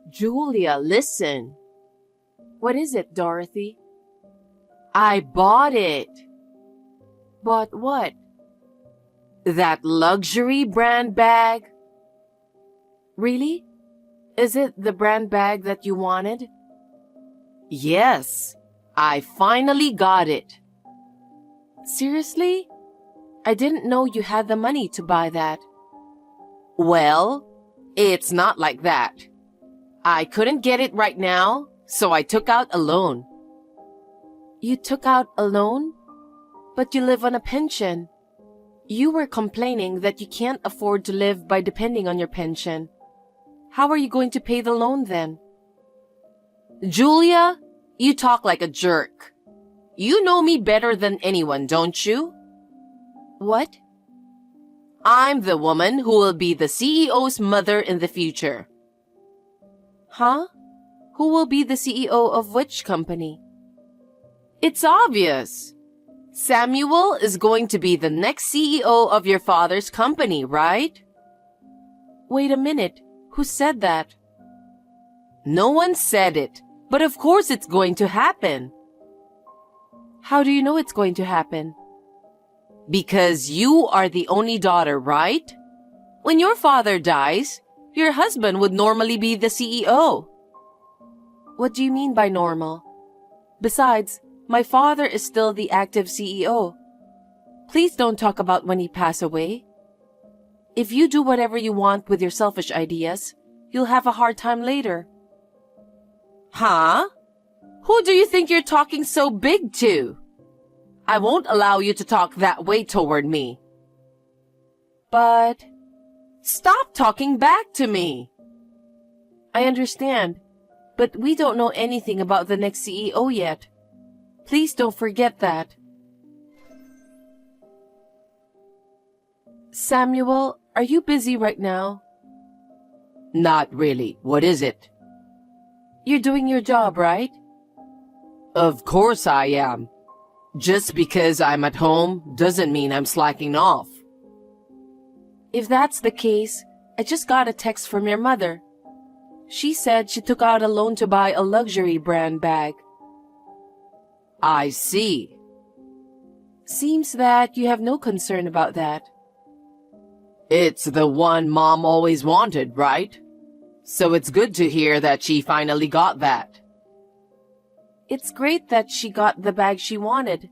Julia, listen. What is it, Dorothy? I bought it. Bought what? That luxury brand bag. Really? Is it the brand bag that you wanted? Yes, I finally got it. Seriously? I didn't know you had the money to buy that. Well, it's not like that. I couldn't get it right now, so I took out a loan. You took out a loan? But you live on a pension. You were complaining that you can't afford to live by depending on your pension. How are you going to pay the loan then? Julia, you talk like a jerk. You know me better than anyone, don't you? What? I'm the woman who will be the CEO's mother in the future. Huh? Who will be the CEO of which company? It's obvious. Samuel is going to be the next CEO of your father's company, right? Wait a minute. Who said that? No one said it, but of course it's going to happen. How do you know it's going to happen? Because you are the only daughter, right? When your father dies, your husband would normally be the CEO. What do you mean by normal? Besides, my father is still the active CEO. Please don't talk about when he passed away. If you do whatever you want with your selfish ideas, you'll have a hard time later. Huh? Who do you think you're talking so big to? I won't allow you to talk that way toward me. But... Stop talking back to me. I understand, but we don't know anything about the next CEO yet. Please don't forget that. Samuel, are you busy right now? Not really. What is it? You're doing your job, right? Of course I am. Just because I'm at home doesn't mean I'm slacking off. If that's the case, I just got a text from your mother. She said she took out a loan to buy a luxury brand bag. I see. Seems that you have no concern about that. It's the one Mom always wanted, right? So it's good to hear that she finally got that. It's great that she got the bag she wanted,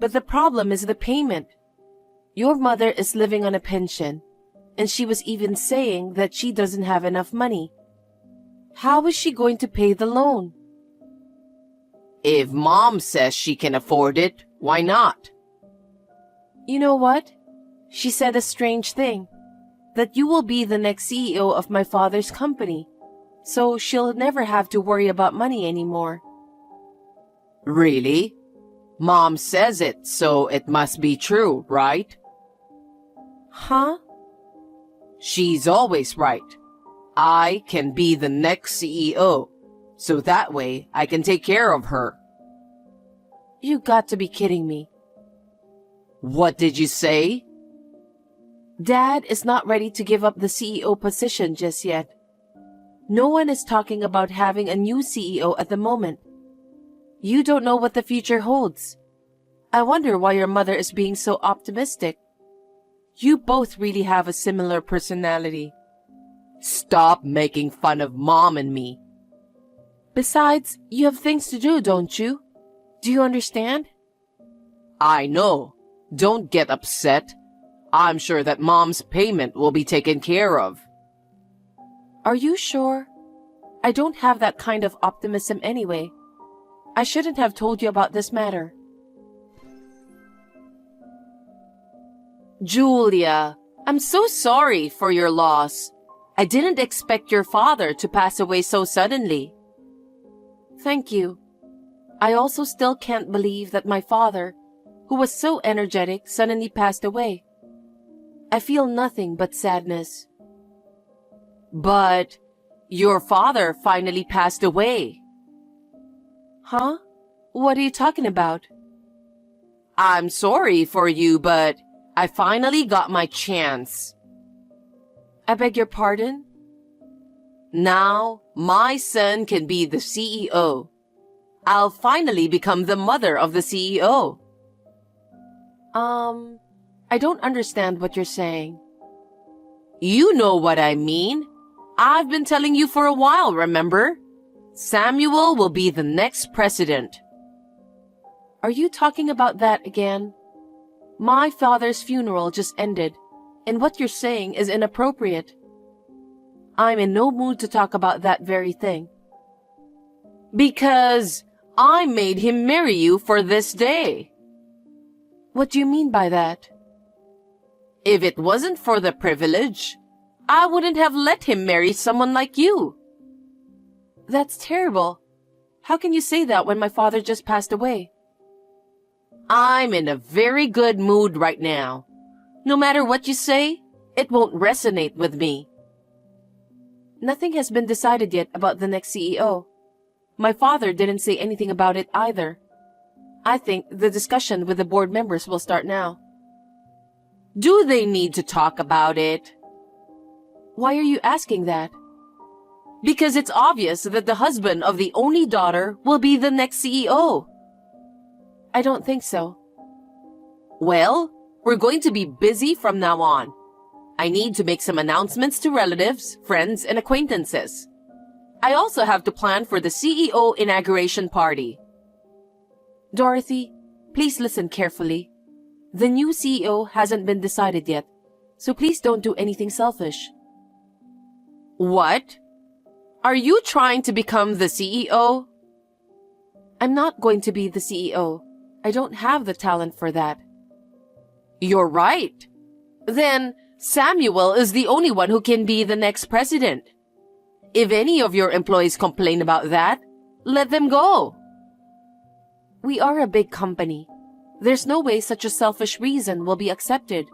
but the problem is the payment. Your mother is living on a pension, and she was even saying that she doesn't have enough money. How is she going to pay the loan? If Mom says she can afford it, why not? You know what? She said a strange thing, that you will be the next CEO of my father's company, so she'll never have to worry about money anymore. Really? Mom says it, so it must be true, right? Huh? She's always right. I can be the next CEO, so that way I can take care of her. You got to be kidding me. What did you say? Dad is not ready to give up the CEO position just yet. No one is talking about having a new CEO at the moment. You don't know what the future holds. I wonder why your mother is being so optimistic. You both really have a similar personality. Stop making fun of Mom and me. Besides, you have things to do, don't you? Do you understand? I know. Don't get upset. I'm sure that Mom's payment will be taken care of. Are you sure? I don't have that kind of optimism anyway. I shouldn't have told you about this matter. Julia, I'm so sorry for your loss. I didn't expect your father to pass away so suddenly. Thank you. I also still can't believe that my father, who was so energetic, suddenly passed away. I feel nothing but sadness. But your father finally passed away. Huh? What are you talking about? I'm sorry for you, but I finally got my chance. I beg your pardon? Now, my son can be the CEO. I'll finally become the mother of the CEO. I don't understand what you're saying. You know what I mean. I've been telling you for a while, remember? Samuel will be the next president. Are you talking about that again? My father's funeral just ended, and what you're saying is inappropriate. I'm in no mood to talk about that very thing. Because I made him marry you for this day. What do you mean by that? If it wasn't for the privilege, I wouldn't have let him marry someone like you. That's terrible. How can you say that when my father just passed away? I'm in a very good mood right now. No matter what you say, it won't resonate with me. Nothing has been decided yet about the next CEO. My father didn't say anything about it either. I think the discussion with the board members will start now. Do they need to talk about it? Why are you asking that? Because it's obvious that the husband of the only daughter will be the next CEO. I don't think so. Well, we're going to be busy from now on. I need to make some announcements to relatives, friends, and acquaintances. I also have to plan for the CEO inauguration party. Dorothy, please listen carefully. The new CEO hasn't been decided yet, so please don't do anything selfish. What? Are you trying to become the CEO? I'm not going to be the CEO. I don't have the talent for that. You're right. Then Samuel is the only one who can be the next president. If any of your employees complain about that, let them go. We are a big company. There's no way such a selfish reason will be accepted.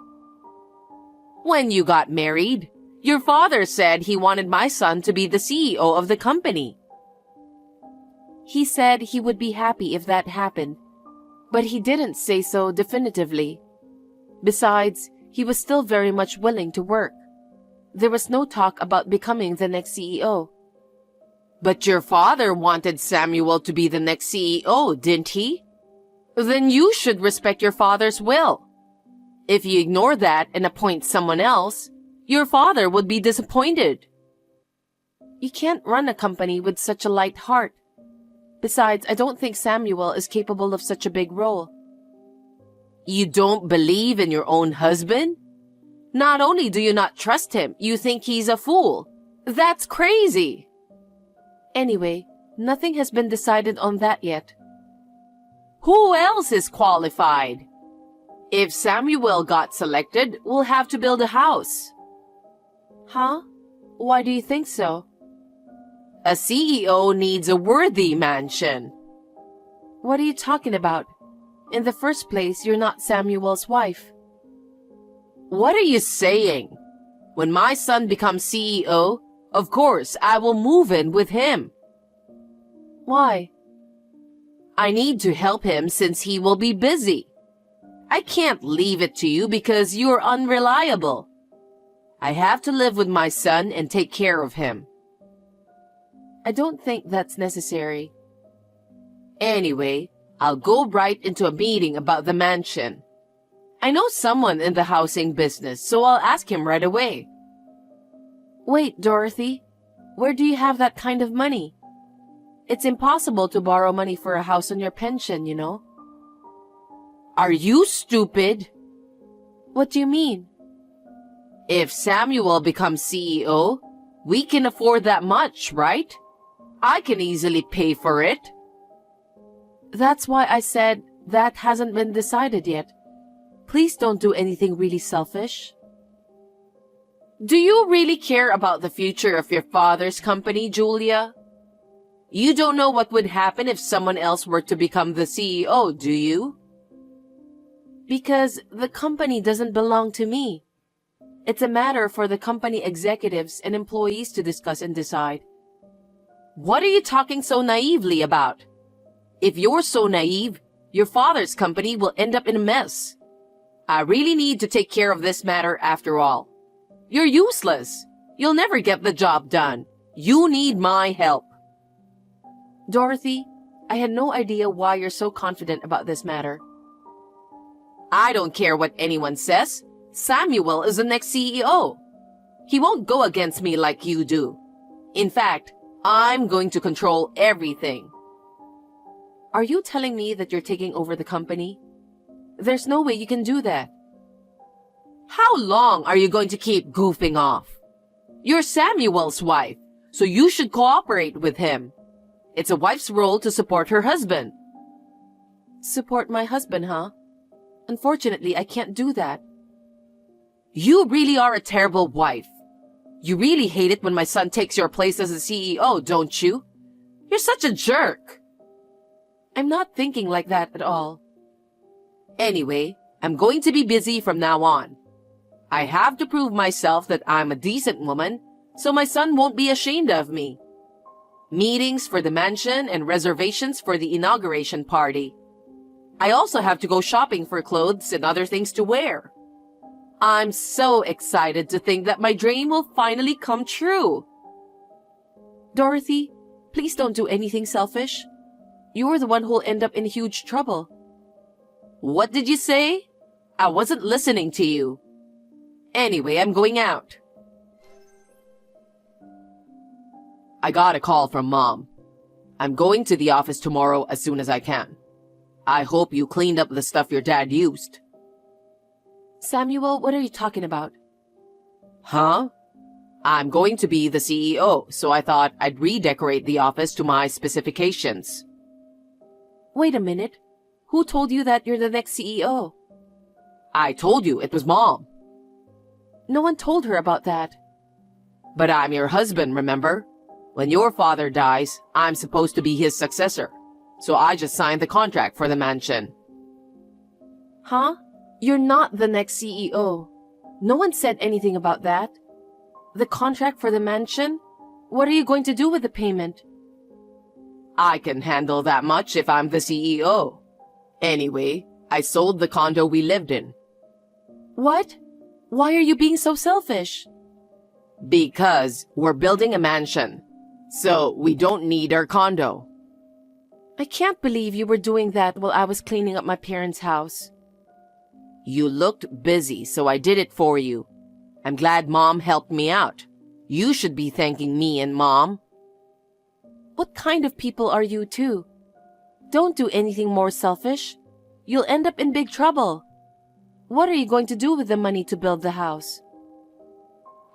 When you got married, your father said he wanted my son to be the CEO of the company. He said he would be happy if that happened, but he didn't say so definitively. Besides, he was still very much willing to work. There was no talk about becoming the next CEO. But your father wanted Samuel to be the next CEO, didn't he? Then you should respect your father's will. If you ignore that and appoint someone else, your father would be disappointed. You can't run a company with such a light heart. Besides, I don't think Samuel is capable of such a big role. You don't believe in your own husband? Not only do you not trust him, you think he's a fool. That's crazy. Anyway, nothing has been decided on that yet. Who else is qualified? If Samuel got selected, we'll have to build a house. Huh? Why do you think so? A CEO needs a worthy mansion. What are you talking about? In the first place, you're not Samuel's wife. What are you saying? When my son becomes CEO, of course, I will move in with him. Why? I need to help him since he will be busy. I can't leave it to you because you're unreliable. I have to live with my son and take care of him. I don't think that's necessary. Anyway, I'll go right into a meeting about the mansion. I know someone in the housing business, so I'll ask him right away. Wait, Dorothy. Where do you have that kind of money? It's impossible to borrow money for a house on your pension, you know. Are you stupid? What do you mean? If Samuel becomes CEO, we can afford that much, right? I can easily pay for it. That's why I said that hasn't been decided yet. Please don't do anything really selfish. Do you really care about the future of your father's company, Julia? You don't know what would happen if someone else were to become the CEO, do you? Because the company doesn't belong to me. It's a matter for the company executives and employees to discuss and decide. What are you talking so naively about? If you're so naive, your father's company will end up in a mess. I really need to take care of this matter after all. You're useless. You'll never get the job done. You need my help. Dorothy, I had no idea why you're so confident about this matter. I don't care what anyone says. Samuel is the next CEO. He won't go against me like you do. In fact, I'm going to control everything. Are you telling me that you're taking over the company? There's no way you can do that. How long are you going to keep goofing off? You're Samuel's wife, so you should cooperate with him. It's a wife's role to support her husband. Support my husband, huh? Unfortunately, I can't do that. You really are a terrible wife. You really hate it when my son takes your place as a CEO, don't you? You're such a jerk. I'm not thinking like that at all. Anyway, I'm going to be busy from now on. I have to prove myself that I'm a decent woman, so my son won't be ashamed of me. Meetings for the mansion and reservations for the inauguration party. I also have to go shopping for clothes and other things to wear. I'm so excited to think that my dream will finally come true. Dorothy, please don't do anything selfish. You're the one who'll end up in huge trouble. What did you say? I wasn't listening to you. Anyway, I'm going out. I got a call from Mom. I'm going to the office tomorrow as soon as I can. I hope you cleaned up the stuff your dad used. Samuel, what are you talking about? Huh? I'm going to be the CEO, so I thought I'd redecorate the office to my specifications. Wait a minute. Who told you that you're the next CEO? I told you it was Mom. No one told her about that. But I'm your husband, remember? When your father dies, I'm supposed to be his successor. So I just signed the contract for the mansion. Huh? You're not the next CEO. No one said anything about that. The contract for the mansion? What are you going to do with the payment? I can handle that much if I'm the CEO. Anyway, I sold the condo we lived in. What? Why are you being so selfish? Because we're building a mansion. So we don't need our condo. I can't believe you were doing that while I was cleaning up my parents' house. You looked busy, so I did it for you. I'm glad Mom helped me out. You should be thanking me and Mom. What kind of people are you too? Don't do anything more selfish. You'll end up in big trouble. What are you going to do with the money to build the house?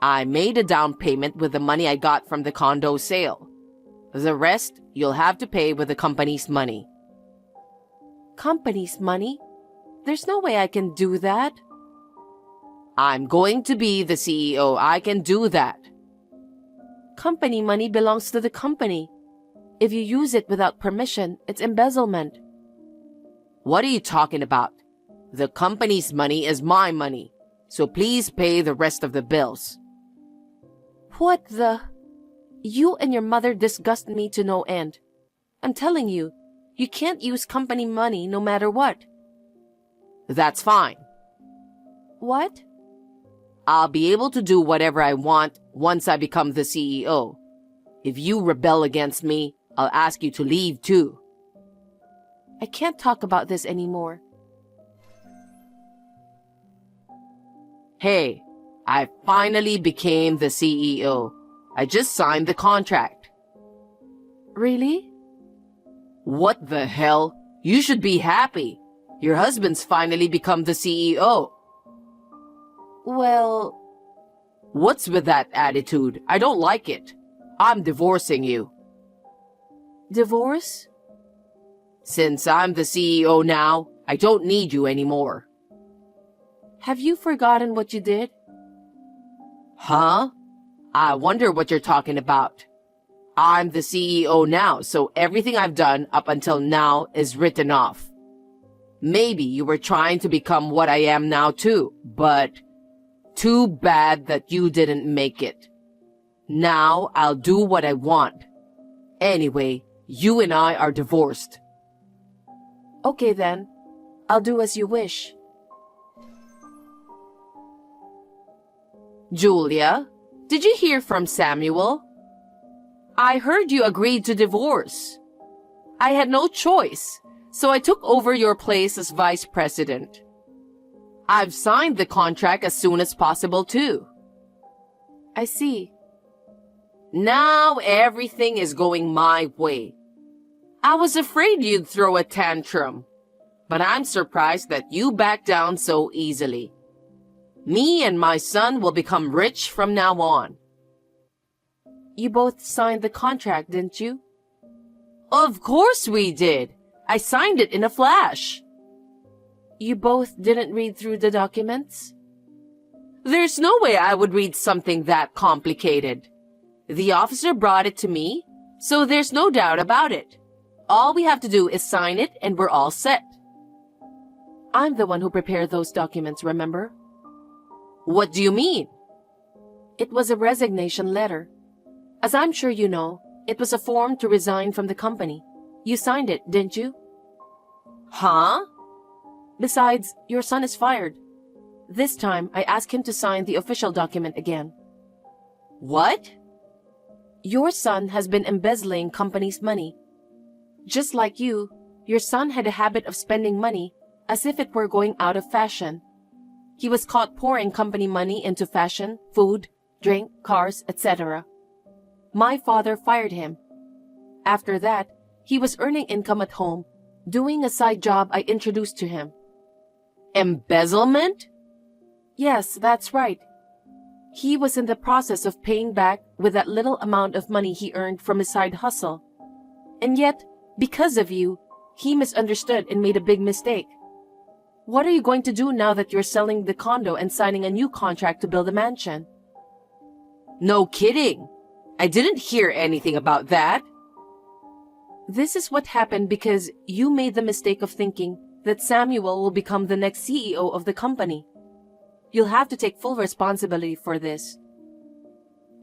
I made a down payment with the money I got from the condo sale. The rest, you'll have to pay with the company's money. Company's money? There's no way I can do that. I'm going to be the CEO. I can do that. Company money belongs to the company. If you use it without permission, it's embezzlement. What are you talking about? The company's money is my money, so please pay the rest of the bills. What the? You and your mother disgust me to no end. I'm telling you, you can't use company money no matter what. That's fine. What? I'll be able to do whatever I want once I become the CEO. If you rebel against me, I'll ask you to leave too. I can't talk about this anymore. Hey, I finally became the CEO. I just signed the contract. Really? What the hell? You should be happy. Your husband's finally become the CEO. Well... What's with that attitude? I don't like it. I'm divorcing you. Divorce? Since I'm the CEO now, I don't need you anymore. Have you forgotten what you did? Huh? I wonder what you're talking about. I'm the CEO now, so everything I've done up until now is written off. Maybe you were trying to become what I am now too, but too bad that you didn't make it. Now I'll do what I want. Anyway, you and I are divorced. Okay then. I'll do as you wish. Julia, did you hear from Samuel? I heard you agreed to divorce. I had no choice, so I took over your place as vice president. I've signed the contract as soon as possible, too. I see. Now everything is going my way. I was afraid you'd throw a tantrum, but I'm surprised that you back down so easily. Me and my son will become rich from now on. You both signed the contract, didn't you? Of course we did. I signed it in a flash. You both didn't read through the documents? There's no way I would read something that complicated. The officer brought it to me, so there's no doubt about it. All we have to do is sign it and we're all set. I'm the one who prepared those documents, remember? What do you mean? It was a resignation letter. As I'm sure you know, it was a form to resign from the company. You signed it, didn't you? Huh? Besides, your son is fired. This time, I asked him to sign the official document again. What? Your son has been embezzling company's money. Just like you, your son had a habit of spending money as if it were going out of fashion. He was caught pouring company money into fashion, food, drink, cars, etc. My father fired him. After that, he was earning income at home, doing a side job I introduced to him. Embezzlement? Yes, that's right. He was in the process of paying back with that little amount of money he earned from his side hustle. And yet, because of you, he misunderstood and made a big mistake. What are you going to do now that you're selling the condo and signing a new contract to build a mansion? No kidding. I didn't hear anything about that. This is what happened because you made the mistake of thinking that Samuel will become the next CEO of the company. You'll have to take full responsibility for this.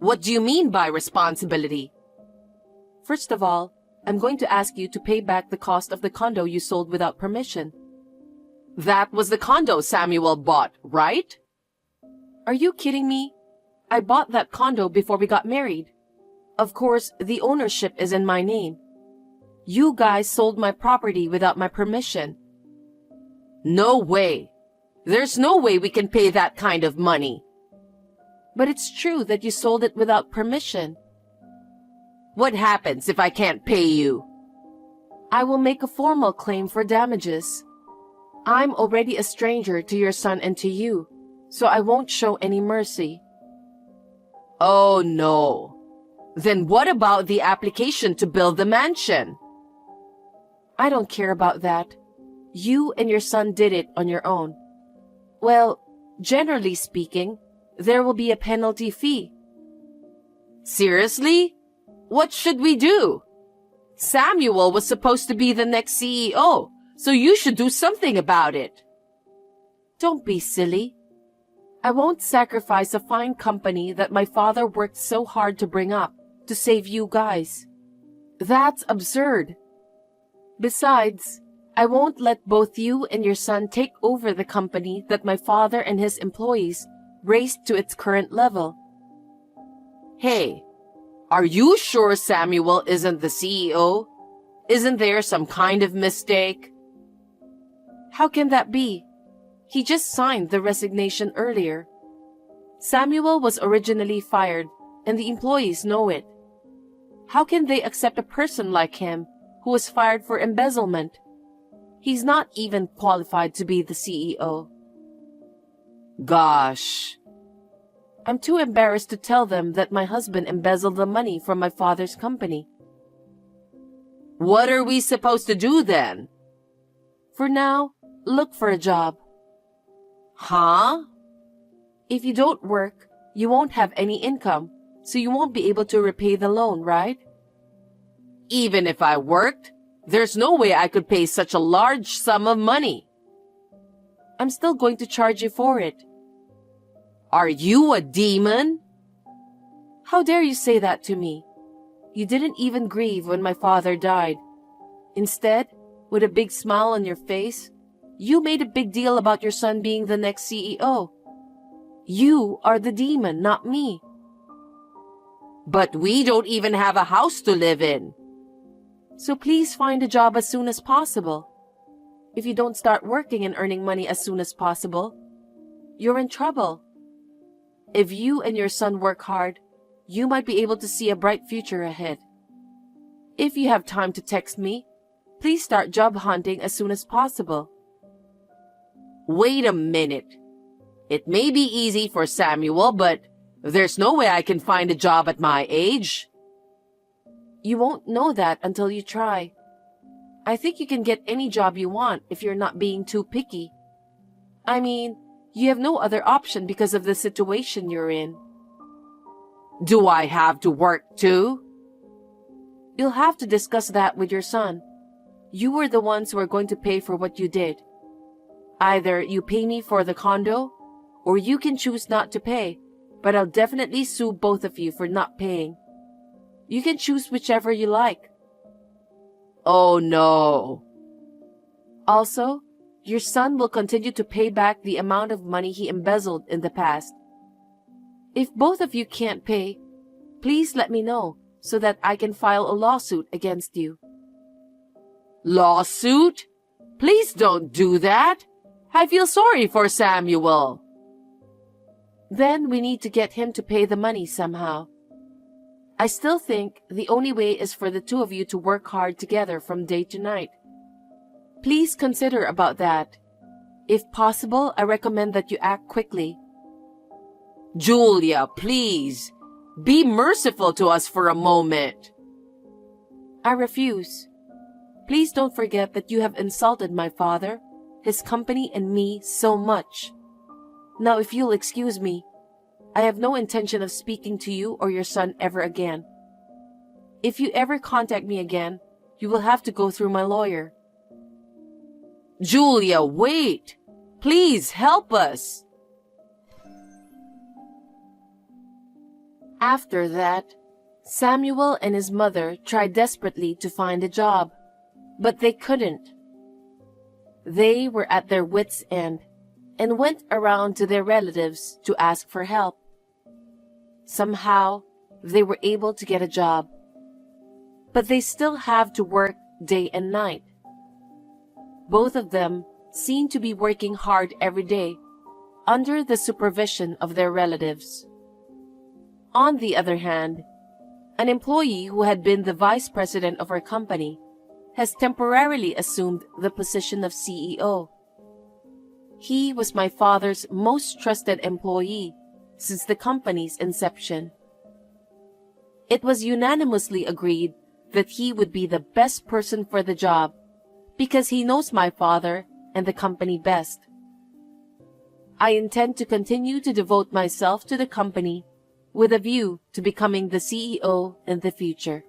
What do you mean by responsibility? First of all, I'm going to ask you to pay back the cost of the condo you sold without permission. That was the condo Samuel bought, right? Are you kidding me? I bought that condo before we got married. Of course, the ownership is in my name. You guys sold my property without my permission. No way. There's no way we can pay that kind of money. But it's true that you sold it without permission. What happens if I can't pay you? I will make a formal claim for damages. I'm already a stranger to your son and to you, so I won't show any mercy. Oh no. Then what about the application to build the mansion? I don't care about that. You and your son did it on your own. Well, generally speaking, there will be a penalty fee. Seriously? What should we do? Samuel was supposed to be the next CEO, so you should do something about it. Don't be silly. I won't sacrifice a fine company that my father worked so hard to bring up to save you guys. That's absurd. Besides, I won't let both you and your son take over the company that my father and his employees raised to its current level. Hey, are you sure Samuel isn't the CEO? Isn't there some kind of mistake? How can that be? He just signed the resignation earlier. Samuel was originally fired, and the employees know it. How can they accept a person like him who was fired for embezzlement? He's not even qualified to be the CEO. Gosh. I'm too embarrassed to tell them that my husband embezzled the money from my father's company. What are we supposed to do then? For now, look for a job. Huh? If you don't work, you won't have any income, so you won't be able to repay the loan, right? Even if I worked, there's no way I could pay such a large sum of money. I'm still going to charge you for it. Are you a demon? How dare you say that to me? You didn't even grieve when my father died. Instead, with a big smile on your face, you made a big deal about your son being the next CEO. You are the demon, not me. But we don't even have a house to live in. So please find a job as soon as possible. If you don't start working and earning money as soon as possible, you're in trouble. If you and your son work hard, you might be able to see a bright future ahead. If you have time to text me, please start job hunting as soon as possible. Wait a minute. It may be easy for Samuel, but there's no way I can find a job at my age. You won't know that until you try. I think you can get any job you want if you're not being too picky. I mean, you have no other option because of the situation you're in. Do I have to work too? You'll have to discuss that with your son. You were the ones who are going to pay for what you did. Either you pay me for the condo, or you can choose not to pay, but I'll definitely sue both of you for not paying. You can choose whichever you like. Oh no. Also, your son will continue to pay back the amount of money he embezzled in the past. If both of you can't pay, please let me know so that I can file a lawsuit against you. Lawsuit? Please don't do that. I feel sorry for Samuel. Then we need to get him to pay the money somehow. I still think the only way is for the two of you to work hard together from day to night. Please consider about that. If possible, I recommend that you act quickly. Julia, please. Be merciful to us for a moment. I refuse. Please don't forget that you have insulted my father, his company, and me so much. Now, if you'll excuse me, I have no intention of speaking to you or your son ever again. If you ever contact me again, you will have to go through my lawyer. Julia, wait. Please help us. After that, Samuel and his mother tried desperately to find a job, but they couldn't. They were at their wits' end and went around to their relatives to ask for help. Somehow, they were able to get a job, but they still have to work day and night. Both of them seem to be working hard every day under the supervision of their relatives. On the other hand, an employee who had been the vice president of our company has temporarily assumed the position of CEO. He was my father's most trusted employee since the company's inception. It was unanimously agreed that he would be the best person for the job because he knows my father and the company best. I intend to continue to devote myself to the company with a view to becoming the CEO in the future.